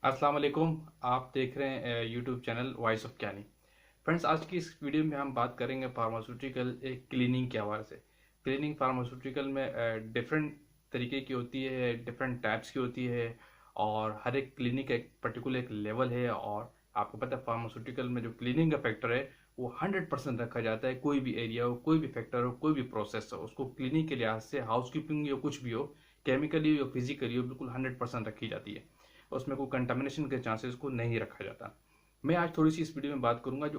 अस्सलाम वालेकुम। आप देख रहे हैं यूट्यूब चैनल वॉइस ऑफ ज्ञानी। फ्रेंड्स, आज की इस वीडियो में हम बात करेंगे फार्मास्यूटिकल क्लीनिंग के हवाले से। क्लीनिंग फार्मास्यूटिकल में डिफरेंट तरीके की होती है, डिफरेंट टाइप्स की होती है और हर एक क्लीनिक का एक पर्टिकुलर एक लेवल है। और आपको पता है फार्मास्यूटिकल में जो क्लीनिंग का फैक्टर है वो 100% रखा जाता है। कोई भी एरिया हो, कोई भी फैक्टर हो, कोई भी प्रोसेस हो, उसको क्लीनिंग के लिहाज से हाउसकीपिंग या कुछ भी हो, केमिकली या फिजिकली हो, बिल्कुल 100% रखी जाती है। उसमें कोई कंटामिनेशन के चांसेस को नहीं रखा जाता। मैं आज थोड़ी सी इस वीडियो में बात करूंगा जो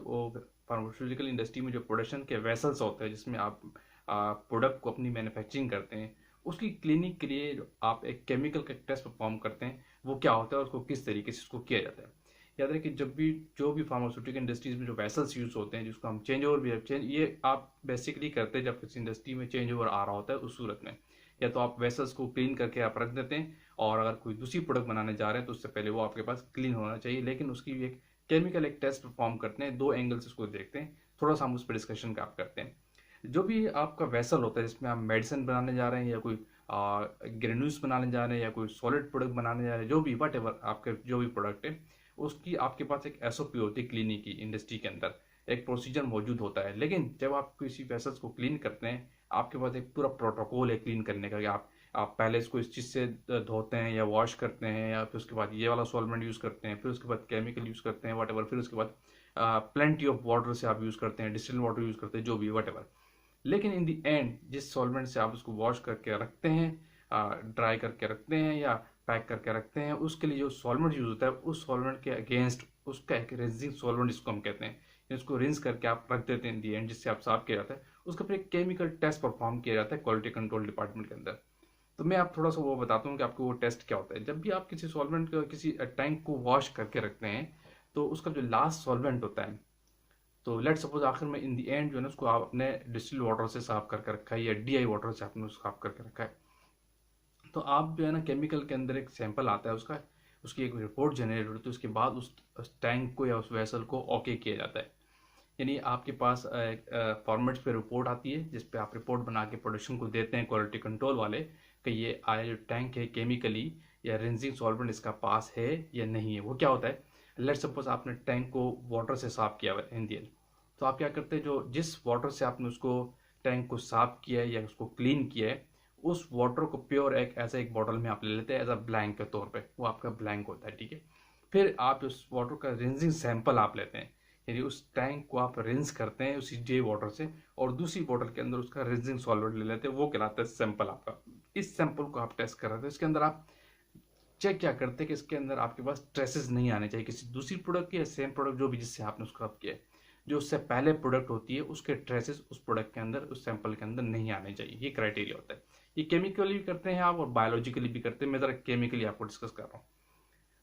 फार्मास्यूटिकल इंडस्ट्री में जो प्रोडक्शन के वेसल्स होते हैं जिसमें आप प्रोडक्ट को अपनी मैन्युफैक्चरिंग करते हैं, उसकी क्लीनिक के लिए जो आप एक केमिकल का टेस्ट परफॉर्म करते हैं वो क्या होता है और उसको किस तरीके से उसको किया जाता है। याद रखें कि जब भी जो भी फार्मास्यूटिकल इंडस्ट्रीज में जो वेसल्स यूज होते हैं जिसको हम चेंज ओवर भी चेंज ये आप बेसिकली करते हैं जब किसी इंडस्ट्री में चेंज ओवर आ रहा होता है उस सूरत में। या तो आप वेसल्स को क्लीन करके आप रख देते हैं और अगर कोई दूसरी प्रोडक्ट बनाने जा रहे हैं तो उससे पहले वो आपके पास क्लीन होना चाहिए, लेकिन उसकी भी एक केमिकल एक टेस्ट परफॉर्म करते हैं, दो एंगल से उसको देखते हैं। थोड़ा सा हम उस पर डिस्कशन का आप करते हैं। जो भी आपका वेसल होता है जिसमें आप मेडिसिन बनाने जा रहे हैं या कोई ग्रेन्यूल्स बनाने जा रहे हैं या कोई सॉलिड प्रोडक्ट बनाने जा रहे हैं, जो भी वट एवर आपके जो भी प्रोडक्ट है उसकी आपके पास एक एसओपी होती है। क्लीनिंग की इंडस्ट्री के अंदर एक प्रोसीजर मौजूद होता है, लेकिन जब आप किसी वेसल्स को क्लीन करते हैं आपके पास एक पूरा प्रोटोकॉल है क्लीन करने का कि आप पहले इसको इस चीज़ से धोते हैं या वॉश करते हैं, या फिर उसके बाद ये वाला सॉल्वेंट यूज़ करते हैं, फिर उसके बाद केमिकल यूज़ करते हैं वट एवर, फिर उसके बाद प्लेंटी ऑफ वाटर से आप यूज़ करते हैं, डिस्टिल वाटर यूज़ करते हैं, जो भी वट एवर। लेकिन इन दी एंड जिस सॉल्वेंट से आप उसको वॉश करके रखते हैं, ड्राई करके रखते हैं या पैक करके रखते हैं, उसके लिए जो सॉल्वेंट यूज़ होता है उस सॉल्वेंट के अगेंस्ट उसका एक रिंसिंग सॉल्वेंट इसको हम कहते हैं। इसको रिंस करके आप रख देते हैं इन दी एंड जिससे आप साफ किया जाता है, उसका फिर एक केमिकल टेस्ट परफॉर्म किया जाता है क्वालिटी कंट्रोल डिपार्टमेंट के अंदर। तो मैं आप थोड़ा सा वो बताता हूँ कि आपको वो टेस्ट क्या होता है। जब भी आप किसी सॉल्वेंट का किसी टैंक को वॉश करके रखते हैं तो उसका जो लास्ट सॉल्वेंट होता है, तो लेट सपोज आखिर में इन दी एंड जो है ना उसको आप अपने डिस्टिल वाटर से साफ करके रखा है या डीआई वाटर से आपने उसको साफ करके रखा है, तो आप जो है ना केमिकल के अंदर एक सैंपल आता है उसका, उसकी एक रिपोर्ट जनरेट होती है, उसके बाद उस टैंक को या उस वेसल को ओके किया जाता है। यानी आपके पास फॉर्मेट्स पे रिपोर्ट आती है जिस पे आप रिपोर्ट बना के प्रोडक्शन को देते हैं क्वालिटी कंट्रोल वाले कि ये आया जो टैंक है केमिकली या रिंसिंग सॉल्वेंट इसका पास है या नहीं है। वो क्या होता है, लेट सपोज आपने टैंक को वाटर से साफ किया हुआ है इंडियन, तो आप क्या करते हैं जो जिस वाटर से आपने उसको टैंक को साफ किया है या उसको क्लीन किया है उस वाटर को प्योर एक ऐसा एक बॉटल में आप ले लेते हैं एज अ ब्लैंक के तौर पे, वो आपका ब्लैंक होता है, ठीक है। फिर आप उस वाटर का रिंसिंग सैंपल आप लेते हैं, यानी उस टैंक को आप रिंस करते हैं उसी जे वाटर से और दूसरी बोतल के अंदर उसका रिंसिंग सॉल्वेंट ले लेते हैं, वो कहलाता है सैंपल आपका। इस सैंपल को आप टेस्ट कर रहे थे, इसके अंदर आप चेक क्या करते हैं कि इसके अंदर आपके पास ट्रेसेस नहीं आने चाहिए किसी दूसरी प्रोडक्ट के या सेम प्रोडक्ट जो भी जिससे आपने उसको आप किया है, जो उससे पहले प्रोडक्ट होती है उसके ट्रेसेस उस प्रोडक्ट के अंदर उस सैंपल के अंदर नहीं आने चाहिए। ये क्राइटेरिया होता है। ये केमिकली भी करते हैं आप और बायोलॉजिकली भी करते हैं। मैं ज़रा केमिकली आपको डिस्कस कर रहा हूँ।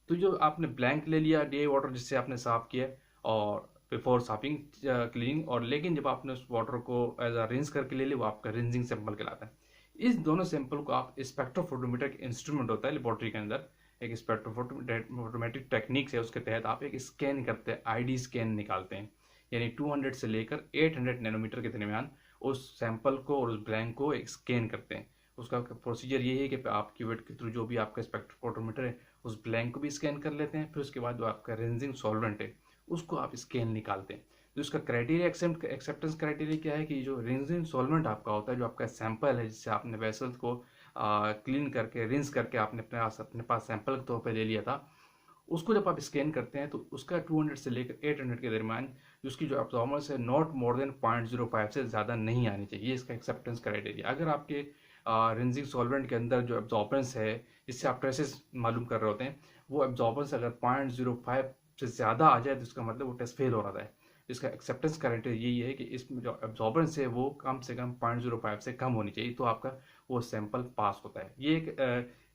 तो जो आपने ब्लैंक ले लिया डे वाटर जिससे आपने साफ किया और बिफोर साफिंग क्लीनिंग, और लेकिन जब आपने उस वाटर को एज अ रिंस करके ले लिया वो आपका रिंसिंग सैंपल कहलाता है। इस दोनों सैंपल को आप स्पेक्ट्रोफोटोमीटर के इंस्ट्रूमेंट होता है लेबोरेटरी के अंदर, एक स्पेक्ट्रोफोटोमेट्रिक टेक्निक है, उसके तहत आप एक स्कैन करते हैं, आईडी स्कैन निकालते हैं। यानी 200 से लेकर 800 नैनोमीटर के दरमियान उस सैंपल को और उस ब्लैंक को एक स्कैन करते हैं। उसका प्रोसीजर ये है कि आप क्यूवेट के थ्रू जो भी आपका स्पेक्ट्रोफोटोमीटर है उस ब्लैंक को भी स्कैन कर लेते हैं, फिर उसके बाद जो आपका रेंजिंग सॉल्वेंट है उसको आप स्कैन निकालते हैं। तो इसका क्राइटेरिया एक्सेप्टेंस क्राइटेरिया क्या है कि जो रेंजिंग सॉल्वेंट आपका होता है, जो आपका सैंपल है जिससे आपने वेसल्स को क्लीन करके रिंस करके आपने अपने पास सैंपल के तौर पर ले लिया था, उसको जब आप स्कैन करते हैं तो उसका 200 से लेकर 800 के दरमियान उसकी जो एब्जॉर्बेंस है नॉट मोर देन 0.05 से ज़्यादा नहीं आनी चाहिए। इसका एक्सेप्टेंस क्राइटेरिया। अगर आपके रिंजिंग सॉल्वेंट के अंदर जो एब्जॉर्बेंस है जिससे आप ट्रेसेस मालूम कर रहे होते हैं, वो एब्जॉर्बेंस अगर 0.05 से ज़्यादा आ जाए तो इसका मतलब वो टेस्ट फेल हो रहा है। इसका एक्सेप्टेंस क्राइटेरिया यही है कि इसमें जो एब्जॉर्बेंस है वो कम से कम 0.05 से कम होनी चाहिए, तो आपका वो सैंपल पास होता है। ये एक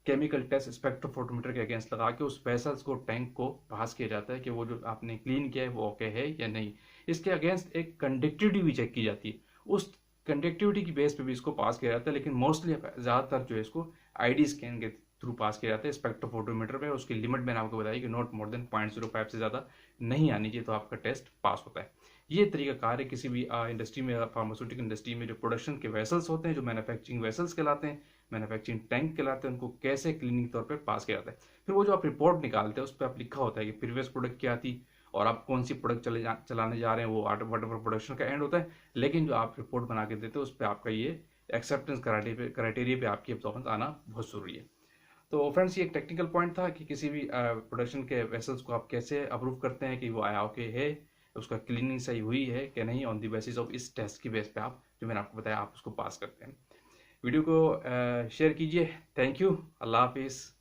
केमिकल टेस्ट स्पेक्ट्रोफोटोमीटर के अगेंस्ट लगा के उस वेसल्स को टैंक को पास किया जाता है कि वो जो आपने क्लीन किया है वो ओके है या नहीं। इसके अगेंस्ट एक कंडक्टिविटी भी चेक की जाती है, उस कंडक्टिविटी की बेस पे भी इसको पास किया जाता है, लेकिन मोस्टली ज़्यादातर जो है इसको आईडी स्कैन के थ्रू पास किया जाता है स्पेक्ट्रोफोटोमीटर पे। उसकी लिमिट मैंने आपको बताई कि नॉट मोर देन 0.05 से ज़्यादा नहीं आनी चाहिए, तो आपका टेस्ट पास होता है। ये तरीका कार है किसी भी इंडस्ट्री में, फार्मास्यूटिकल इंडस्ट्री में जो प्रोडक्शन के वेसल्स होते हैं, जो मैन्युफैक्चरिंग वेसल्स कहलाते हैं, मैन्युफैक्चरिंग टैंक कहलाते हैं, उनको कैसे क्लीनिंग तौर पर पास किया जाता है। फिर वो जो आप रिपोर्ट निकालते हैं उस पर आप लिखा होता है कि प्रीवियस प्रोडक्ट क्या थी और आप कौन सी प्रोडक्ट चलाने जा रहे हैं, वो वट एवर प्रोडक्शन का एंड होता है। लेकिन जो आप रिपोर्ट बना के देते हो उस पर आपका ये एक्सेप्टेंस क्राइटेरिया पे आपकी परफॉर्मेंस आना बहुत ज़रूरी है। तो फ्रेंड्स ये एक टेक्निकल पॉइंट था कि किसी भी प्रोडक्शन के वेसल्स को आप कैसे अप्रूव करते हैं कि वो आया ओके है, उसका क्लीनिंग सही हुई है कि नहीं, ऑन द बेसिस ऑफ इस टेस्ट की बेस पे आप जो मैंने आपको बताया आप उसको पास करते हैं। वीडियो को शेयर कीजिए। Thank you. अल्लाह हाफिज़।